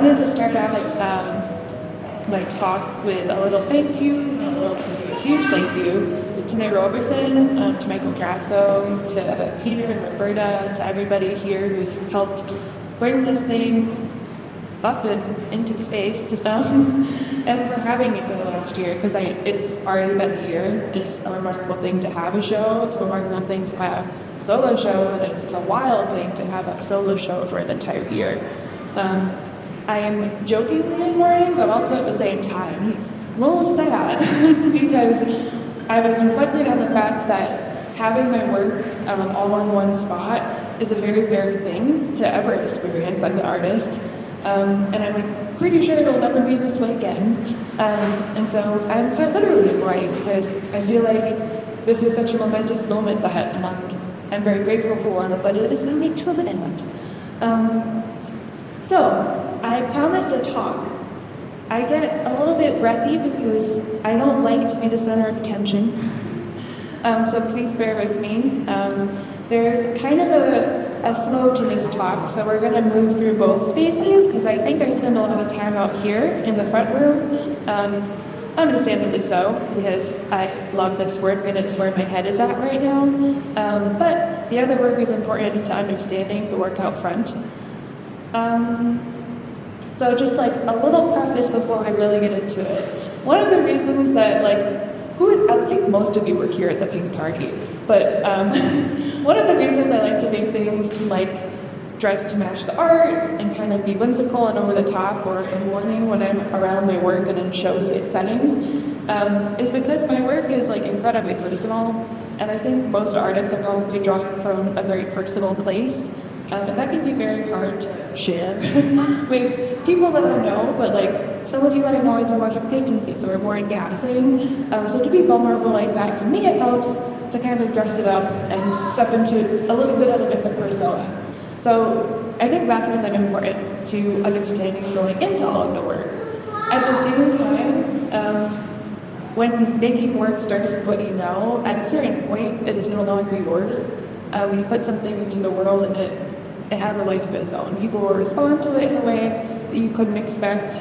wanted to start out my talk with a little thank you, a huge thank you to Nate Roberson, to Michael Grasso, to Peter and Roberta, to everybody here who's helped bring this thing up and into space, and for having me for the last year, because it's already been a year. It's a remarkable thing to have a show, it's a remarkable thing to have a solo show, and it's a wild thing to have a solo show for an entire year. I am jokingly ignoring, but also at the same time, I'm a little sad because I was reflecting on the fact that having my work all in one spot is a very rare thing to ever experience as an artist. And I'm pretty sure it'll never be this way again. And so I'm quite literally annoyed because I feel like this is such a momentous moment that I'm very grateful for, but it is coming to an end. So I promised a talk. I get a little bit breathy because I don't like to be the center of attention. So please bear with me. There's kind of a flow to this talk, so we're going to move through both spaces because I think I spend a lot of time out here in the front room, understandably so, because I love this work and it's where my head is at right now. But the other work is important to understanding the work out front. So just like a little preface before I really get into it. One of the reasons that I think most of you were here at the pink party, but one of the reasons I like to do things like dress to match the art and kind of be whimsical and over the top or in warning when I'm around my work and in show settings is because my work is incredibly personal, and I think most artists are probably drawing from a very personal place. And that can be very hard to share with people that I know, but some of you that I know is more from agencies or more gassing. So to be vulnerable like that, for me it helps to kind of dress it up and step into a little bit of a different persona. So I think that's really important to understanding going into all of the work. At the same time, when making work starts to what you know, at a certain point it is no longer yours. When you put something into the world and it has a life of its own. People will respond to it in a way that you couldn't expect,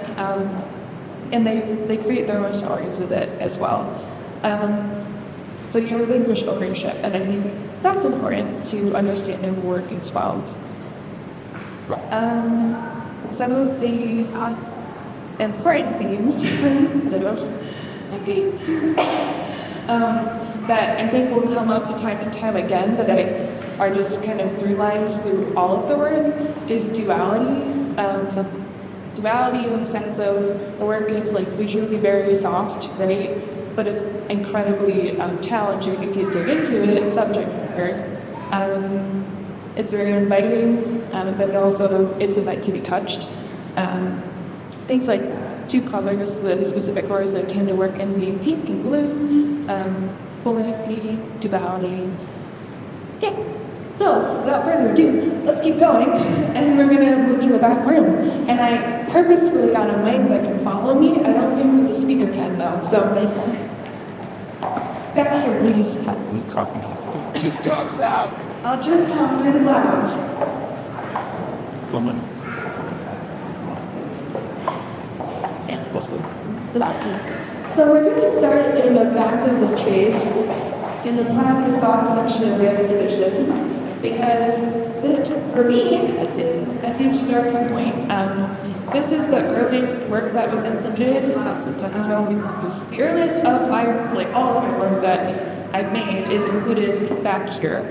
and they create their own stories with it as well. So you relinquish ownership, and I think that's important to understand in work as well. Some of the important themes that I think will come up time and time again that are just kind of through lines through all of the work is duality. Duality in the sense of the work is visually very soft, right? But it's incredibly challenging if you dig into it, subject matter. It's very inviting, but it also is meant to be touched. Things like two colors, the specific colors that tend to work in being pink and blue, polarity, duality. Yeah. So, without further ado, let's keep going, and we're going to move to the back room. And I purposefully got a mic that can follow me. I don't think the speaker can, though. So, back here, please. Just talks out. I'll just talk really loud. Woman. So we're going to start in the back of the space, in the Placid thought section of the exhibition. Because this, for me, is a huge starting point. This is the earliest work that was included. The earliest of all of my work that I've made is included back here.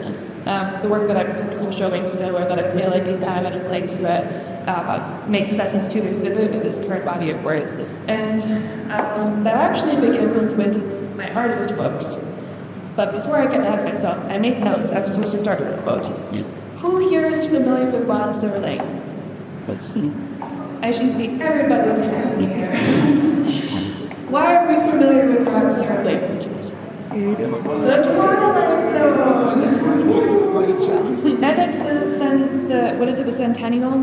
The work that I'm showing still, or that I feel is kind of in a place that makes sense to exhibit in this current body of work. And that actually begins with my artist books. But before I get ahead of myself, I made notes. I was supposed to start with a quote. Who here is familiar with Wild Silver Lake? I should see everybody's hand here. Why are we familiar with Wild Silver Lake? The Twilight Zone. And it's the centennial?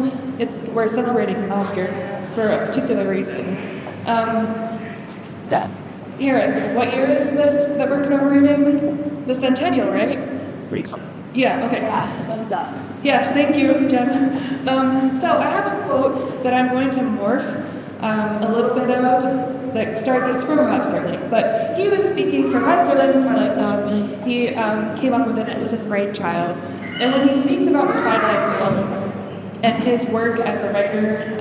We're celebrating an Oscar for a particular reason. What year is this that we're commemorating? The centennial, right? Yeah, okay. Yeah, thumbs up. Yes, thank you, Jen. So I have a quote that I'm going to morph a little bit of that it's from Rod Serling, but he was speaking for Rod Serling in Twilight Zone. He came up with it as a bright child. And when he speaks about the Twilight Zone and his work as a writer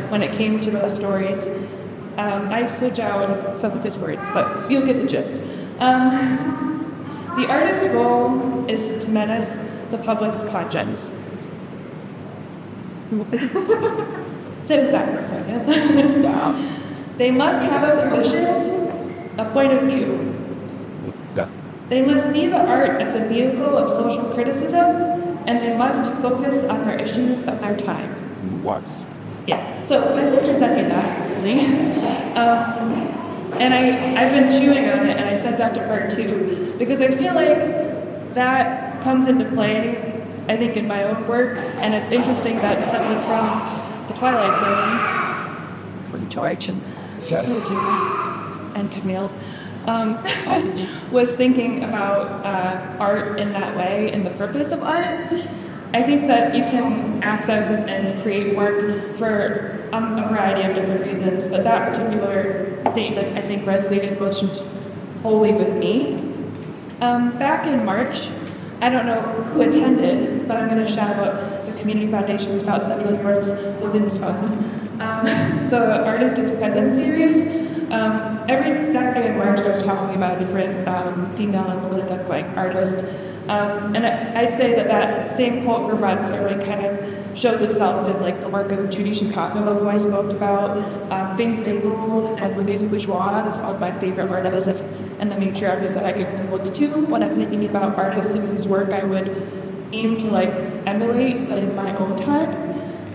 when it came to those stories, I switch out some of his words, but you'll get the gist. The artist's role is to menace the public's conscience. Sit with that for a second. They must have a position, a point of view. They must see the art as a vehicle of social criticism, and they must focus on their issues of our time. What? Yeah, so my sister sent me that recently. And I've been chewing on it, and I said that to her too, because I feel like that comes into play, I think, in my own work, and it's interesting that someone from the Twilight Zone, from George and Camille, was thinking about art in that way and the purpose of art. I think that you can access and create work for a variety of different reasons, but that particular statement, I think, resonated most wholly with me. Back in March, I don't know who attended, but I'm going to shout out the Community Foundation for South Central Arts Women's Fund. The Artist is Present series. Every Saturday in March, there's talking about a different female and identifying artist. And I'd say that same quote from Rod Serling kind of shows itself in like the work of Judy Chicago, who I spoke about, Faith Bagel and Louise Bourgeois. That's one of my favorite artists and the major artists that I could look to when I'm thinking about artists whose work I would aim to like emulate in my own time.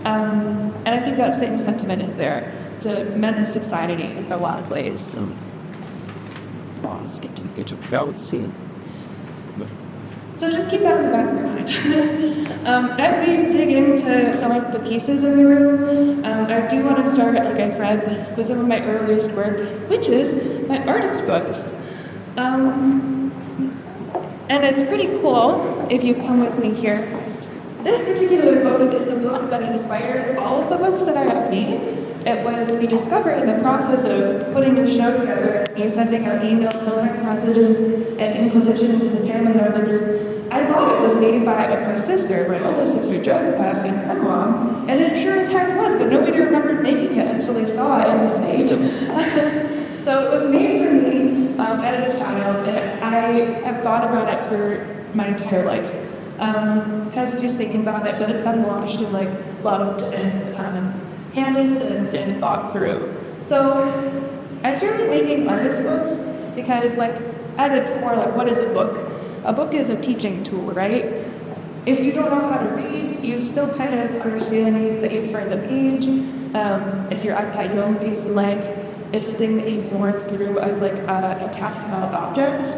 And I think that same sentiment is there to menace society in a lot of ways. So just keep that in the back of your mind. As we dig into some of the pieces in the room, I do want to start, like I said, with some of my earliest work, which is my artist books. And it's pretty cool if you come with me here. This particular book is the book that inspired all of the books that I have made. It was, we discovered in the process of putting the show together, and sending out emails, text messages, and inquisitions to the family members. I thought it was made by my sister, my oldest sister, Jo, passing her mom, and it sure as heck was, but nobody remembered making it until they saw it in the space. So it was made for me as a child, and I have thought about it for my entire life. Has just thinking about it, but it's been launched and like loved and handled and thought through. So I started making artist books because, like, at its core, like, what is a book? A book is a teaching tool, right? If you don't know how to read, you still kind of understand the A part of the page. If you're at your own pace and leg, it's the thing that you've worked through as like a tactile object.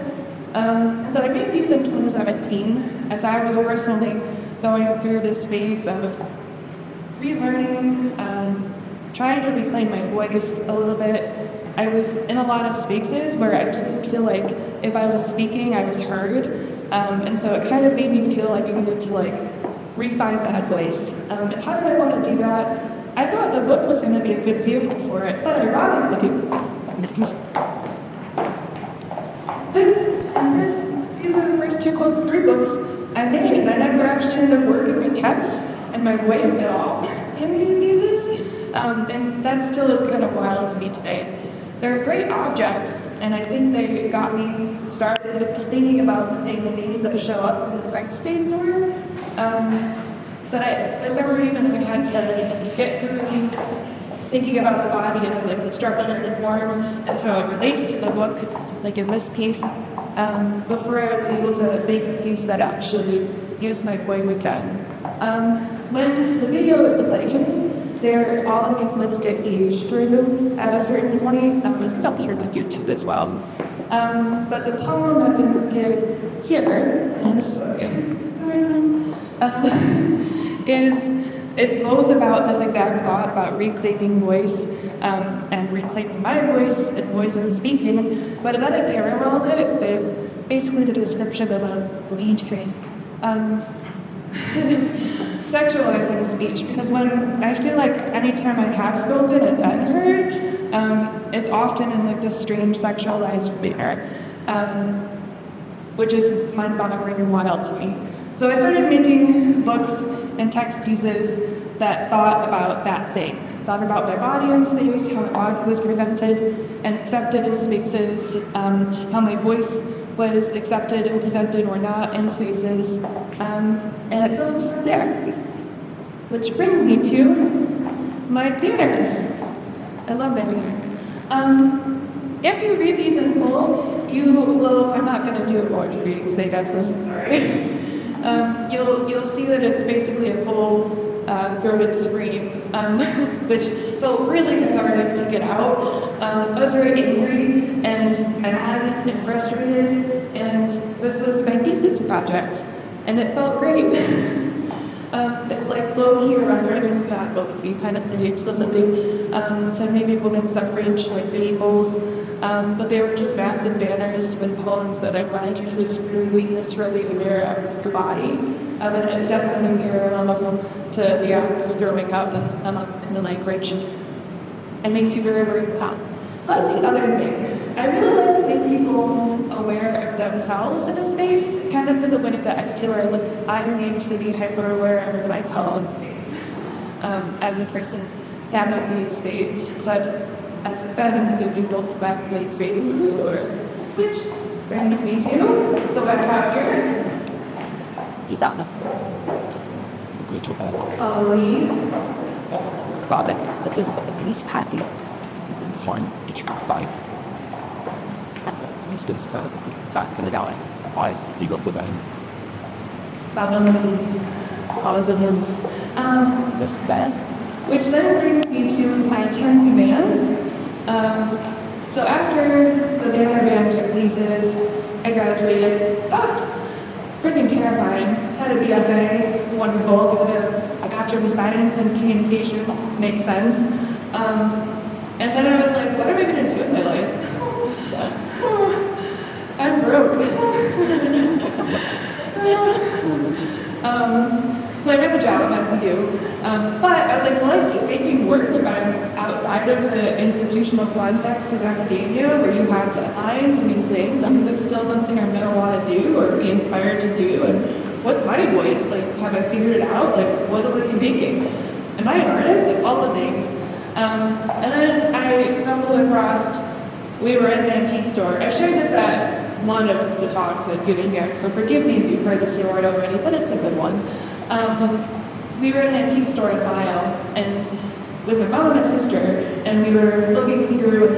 And so I made these in 2017 as I was personally going through this phase of relearning, trying to reclaim my voice a little bit. I was in a lot of spaces where I didn't feel like if I was speaking, I was heard. And so it kind of made me feel like I needed to like refine that voice. And how did I want to do that? I thought the book was going to be a good vehicle for it, but ironically, these are the first three books I made, and I never actually ended up working my text and my voice at all in these pieces, and that still is kind of wild to me today. They're great objects, and I think they got me started thinking about the same things that show up in the backstage story. So for some reason, I had to get through thinking about the body as like the structure of the form and how it relates to the book, like in this piece, before I was able to make a piece that actually used my voice again. When the video is playing, they're all influenced at age through at a certain point. There's some here on YouTube as well. But the poem that's in here is it's both about this exact thought about reclaiming voice and reclaiming my voice and voice in speaking, but then it parallels it with basically the description of a lead train um, sexualizing speech, because when I feel like anytime I have spoken and been heard, it's often in like this strange sexualized manner, which is mind-boggling and wild to me. So I started making books and text pieces that thought about that thing, thought about my body in space, how my body was presented and accepted in spaces, how my voice was accepted and presented or not in spaces, and it goes from there. Which brings me to my banners. I love my banners. If you read these in full, you will, I'm not going to do a poetry thing, I'm so sorry. You'll see that it's basically a full throated scream, which felt really cathartic to get out. I was very angry and mad and frustrated, and this was my thesis project, and it felt great. It's like low-key reference, not low-key, kind of thing explicitly, to maybe women's suffrage, like visuals, but they were just massive banners with poems that I wanted you to just really viscerally aware of your body, and it definitely parallels to the act of throwing up in the language, and makes you very, very proud. So that's the other thing. I really like to make people aware of themselves in a space, kind of in the way that exterior was I need to be hyper-aware of myself in space. As a person, having a space, but as a fan of people back in space, which brings me to the web out here. He's out now. Go to bed. Ollie. Robin, but this is happy. Fine, it's your bike. He's just back in the down. Why? You go to bed. All of the hymns. This bed. Which then brings me to my 10 commands. So after the banner band pieces, I graduated. Freaking terrifying. Had a BFA, wonderful. I got your science and communication, makes sense. And then I was like, what am I going to do with my life? I'm broke. So I got a job as I do. But I was like, well, I keep making work if I'm outside of the institutional context of academia where you have deadlines and these things. Is it still something I'm going to want to do or be inspired to do? And what's my voice? Like, have I figured it out? Like, what will I be making? Am I an artist? Like, all the things. And then I stumbled across, we were in an antique store. I shared this at one of the talks I've given here, so forgive me if you've heard this story already, but it's a good one. We were in an antique store in Mile, and with my mom and my sister, and we were looking through,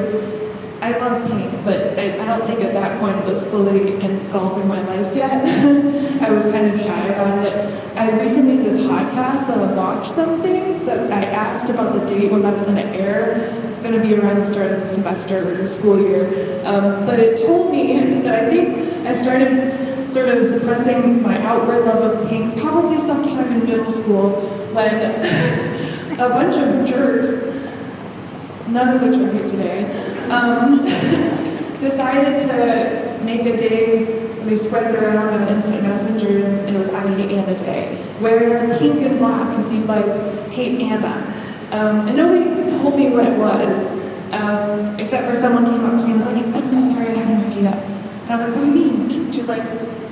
I love pink, but I don't think at that point it was fully engulfing my life yet. I was kind of shy about it. I recently did a podcast that would watch some things that I asked about the date when that's going to air. It's going to be around the start of the semester or the school year. But it told me that I think I started sort of suppressing my outward love of pink probably sometime in middle school when a bunch of jerks, none of which are here today, decided to make a day. We spread it around on instant messenger, and it was I Hate Anna Day. Wear pink and black if you like hate Anna. And nobody told me what it was, except for someone came up to me and was like, I'm so sorry, I have no idea. And I was like, what do you mean? She was like,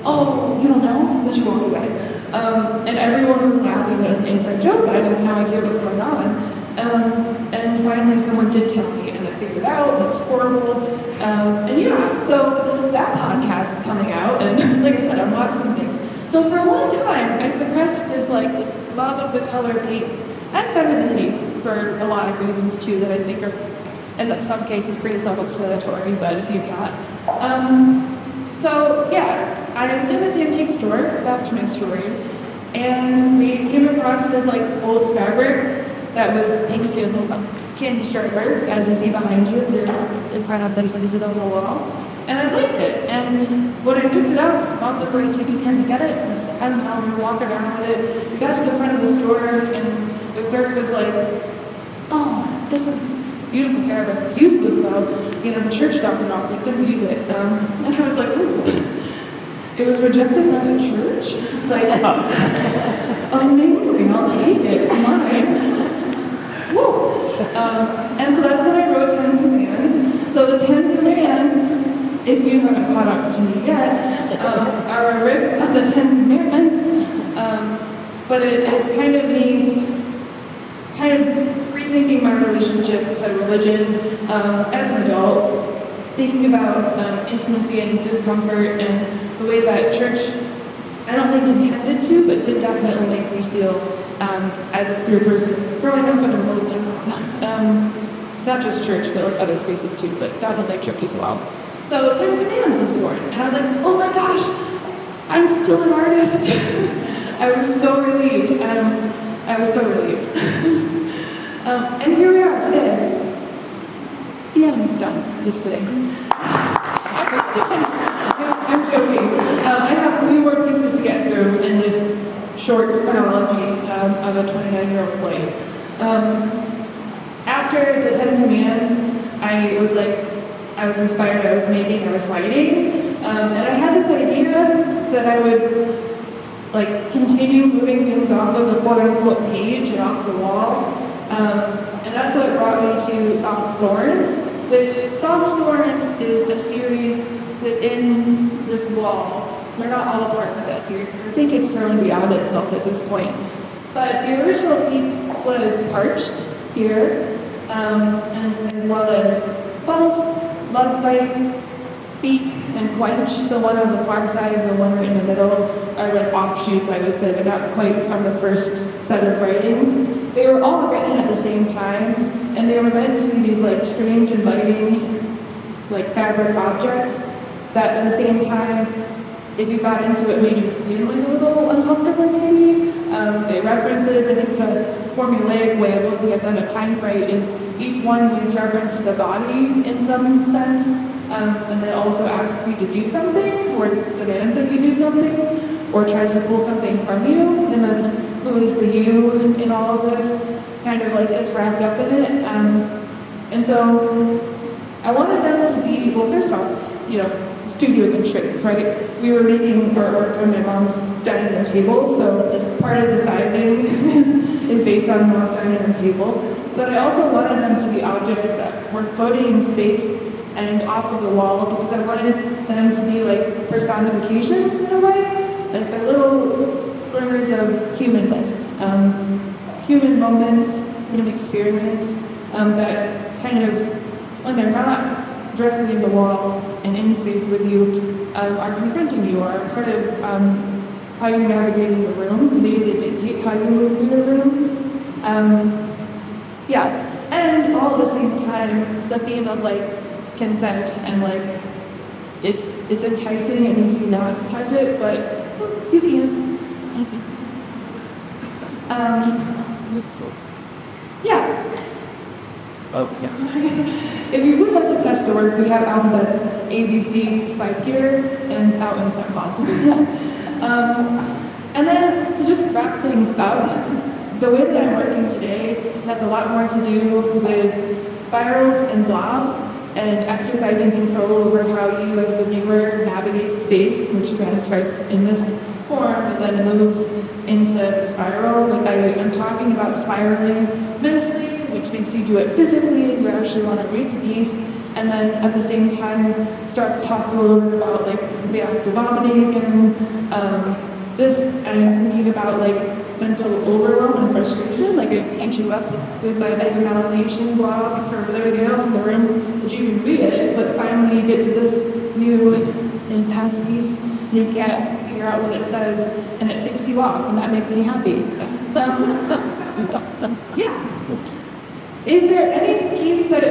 oh, you don't know? Then she walked away. And everyone was laughing. It was an inside joke, but I had no idea what was going on. And finally someone did tell me, and I figured it out, it was horrible. And yeah, so that podcast is coming out, and like I said, I'm watching things. So for a long time, I suppressed this like love of the color pink and femininity for a lot of reasons too that I think are, in some cases, pretty self-explanatory, but if you got. So yeah, I was in this antique store, back to my story, and we came across this like old fabric that was pink and candy striper, as you see behind you, in front of them, so this is on the wall. And I liked it, and when I picked it up, Mom was like, "Take can to get it?" And I said, "I don't know." We walked around with it. We got to the front of the store, and the clerk was like, "Oh, this is beautiful fabric. It's useless though. You know, the church dropped it off. We couldn't use it." And I was like, "Ooh." It was rejected by the church. Like, amazing, I'll take it, it's mine. Woo! And so that's when I wrote 10 Commands. So the 10 Commands, if you haven't caught up to me yet, are a riff on the 10 Commandments. But it is kind of me rethinking my relationship to religion as an adult, thinking about intimacy and discomfort and the way that church, I don't think intended to, but did definitely make me feel as a queer person growing up in a religion. Not just church, but like other spaces too, but definitely church as well. So 10 Commands was born, and I was like, oh my gosh, I'm still an artist. I was so relieved. I was so relieved. And here we are today. Yeah, I'm done just kidding. I'm joking. I have 3 more pieces to get through in this short chronology of a 29-year-old life. After the 10 Commands, I was inspired, I was making, I was writing, and I had this idea that I would continue moving things off of the quote-unquote page and off the wall. And that's what brought me to Soft Florence, which Soft Florence is a series within this wall. They're not all Florences here. I think it's totally beyond itself at this point. But the original piece was Parched here, and as well as False, Love Bites, Speak, and Quench. The one on the far side and the one right in the middle are like offshoots, I would say, but not quite from the first set of writings. They were all written at the same time, and they were meant to be these strange, inviting, fabric objects that at the same time, if you got into it, made you feel a little uncomfortable maybe. It references, I think the formulaic way of looking at them at hindsight is each one means reference to the body in some sense, and then also asks you to do something, or demands that you do something, or tries to pull something from you, and then who is the you in all of this, kind of is wrapped up in it. And so I wanted them to be, well, first off, studio constraints, right? We were making our work on my mom's dining room table, so part of the sizing is based on mom's dining room table. But I also wanted them to be objects that were floating in space and off of the wall, because I wanted them to be personifications in a way, they're little glimmers of humanness, human moments, human experience that kind of, when they're not directly in the wall and in space with you, are confronting you, or are part of how you're navigating the room. Maybe they dictate how you move through the room. And all at the same time, the theme of consent and it's enticing and easy not to touch it, but you can use. If you would like to test the work, we have alphabets ABC by Peter and out in Claremont. And then to just wrap things up, the way that I'm working today has a lot more to do with spirals and blobs and exercising control over how you as the viewer navigate space, which manifests in this form and then moves into the spiral. I'm talking about spiraling mentally, which makes you do it physically, and you actually want to read the piece, and then at the same time start to talk a little bit about the act of vomiting and this, and thinking about mental overwhelm and frustration. It takes you up with my examination blog or everything else in the room that you can read it, but finally you get to this new intense piece, and you can't figure out what it says, and it ticks you off, and that makes me happy. Is there any piece that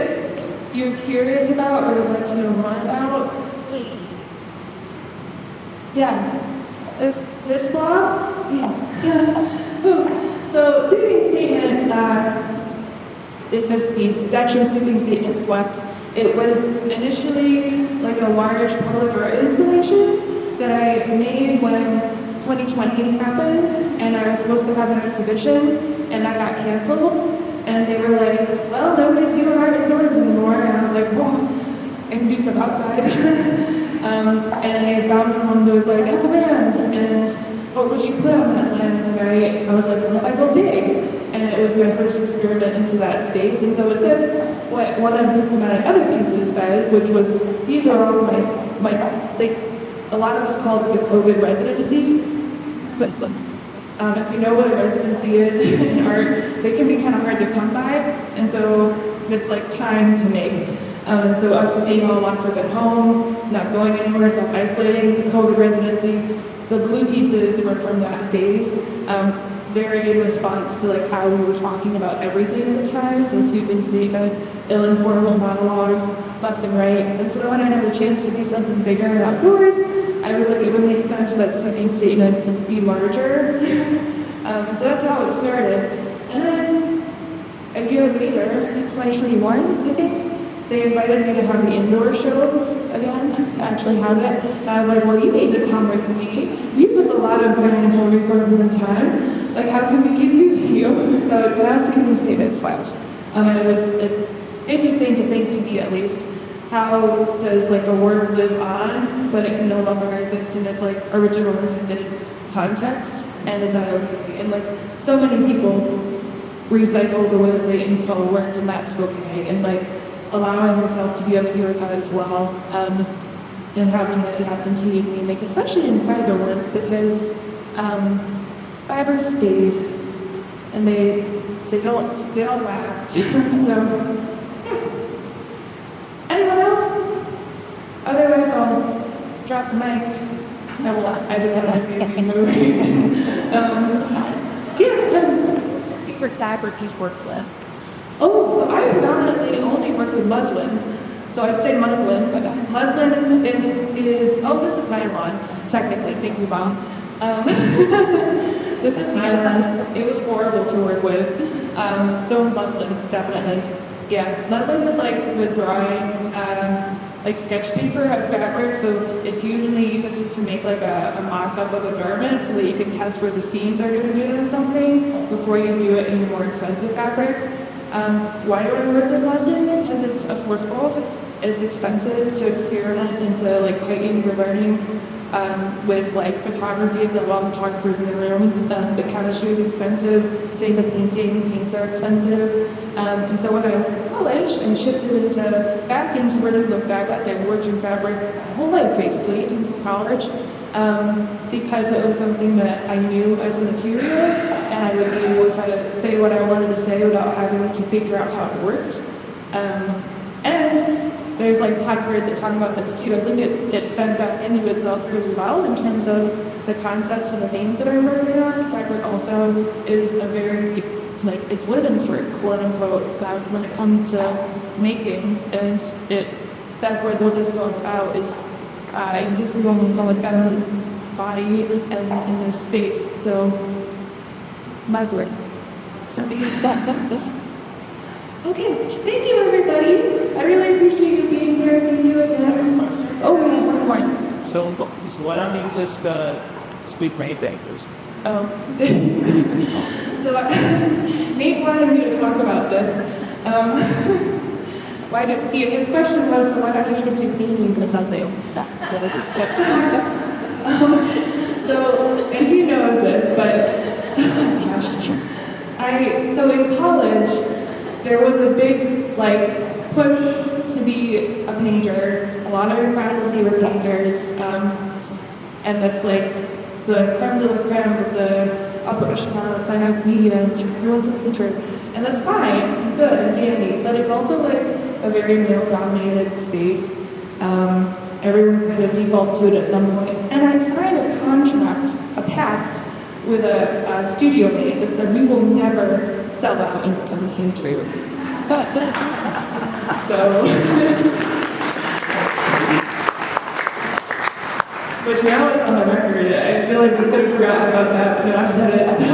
you're curious about or would like to know more about? This blog? So, sweeping statement is this piece. It's actually sweeping statement swept. It was initially a large public art installation that I made when 2020 happened, and I was supposed to have an exhibition, and I got canceled. And they were like, well, nobody's doing art indoors anymore. And I was like, well, I can do stuff outside. And I found someone who was like, I have a land, and what would you put on that land? And I was like, well, I go big. And it was my first experiment into that space. And so it said what one of my other pieces says, which was, these are all my like, a lot of us call it the COVID residency. But if you know what a residency is in art, they can be kind of hard to come by. And so it's like time to make. And so us being all locked up at home, not going anywhere, self-isolating, the COVID residency, the blue pieces were from that phase. Very in response to like how we were talking about everything at the time. So sweeping statement, ill-informed monologues, left and right. And so when I had the chance to do something bigger and outdoors, I was like, it would make sense that sweeping statement be larger. So that's how it started. And then a year later, 2021, I think, they invited me to have the indoor shows again, to actually have it. And I was like, well, you need to come with me. You took a lot of financial resources and time. Like, how can we keep using you? So it's an asking statement flash. And it's interesting to think to me, at least, how does like a word live on, but it can no longer exist in its like original intended context? And is that okay? And like, so many people recycle the way that they install work, and that's okay. And like, allowing yourself to be able to hear that as well, and having it happen to you, like especially in fiber work, because fibers fade and they don't last. So, yeah. Anyone else? Otherwise, I'll drop the mic. I just have to see movie. So favorite fabric you've worked with? Oh, so I predominantly only work with muslin. So I'd say muslin, but muslin is, oh, this is nylon, technically. Thank you, Mom. This is nylon. It was horrible to work with. So muslin, definitely. Yeah, muslin is like with drawing, like sketch paper of fabric. So it's usually used to make like a mock-up of a garment so that you can test where the seams are going to be or something before you do it in your more expensive fabric. Why do I work with muslin? Because it's affordable, it's expensive to experiment into like heightened your learning with like photography, if there are a lot of photographers in the room. The chemistry is expensive, same with painting, paints are expensive. And so when I was in college and shifted back into where I look back at, I worked in fabric my whole life basically into college. Because it was something that I knew as a material, and I would be able to say what I wanted to say without having to figure out how it worked. And there's like podcasts that talk about this too. I think it fed back into itself as well in terms of the concepts and the themes that I'm working on. Fabric also is a very, like, it's living for it, quote unquote, when it comes to making, and that's where what this is all about is existing on the feminine body and in this space. So, muslin. Okay, thank you everybody. I really appreciate you being here. Thank you again. Oh, we have one more. So why don't you just speak my things? Oh. So Nate wanted me to talk about this. His question was, why don't you just do painting or something? So, and he knows this, but so in college, there was a big push to be a painter. A lot of your faculty were painters, and that's like the creme de la creme of the upper echelon of finance media, and everyone's a painter, and that's fine, good and dandy, but it's also like a very male-dominated space. Everyone kind of defaults to it at some point. And I signed a contract, a pact, with a studio mate that said we will never sell out and become the same trade. So, which now it's on the record. I feel like we could have forgotten about that when I said it. So,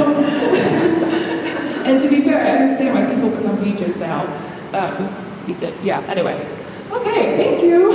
and to be fair, I understand why people become painters now. Yeah, anyway. Okay, thank you.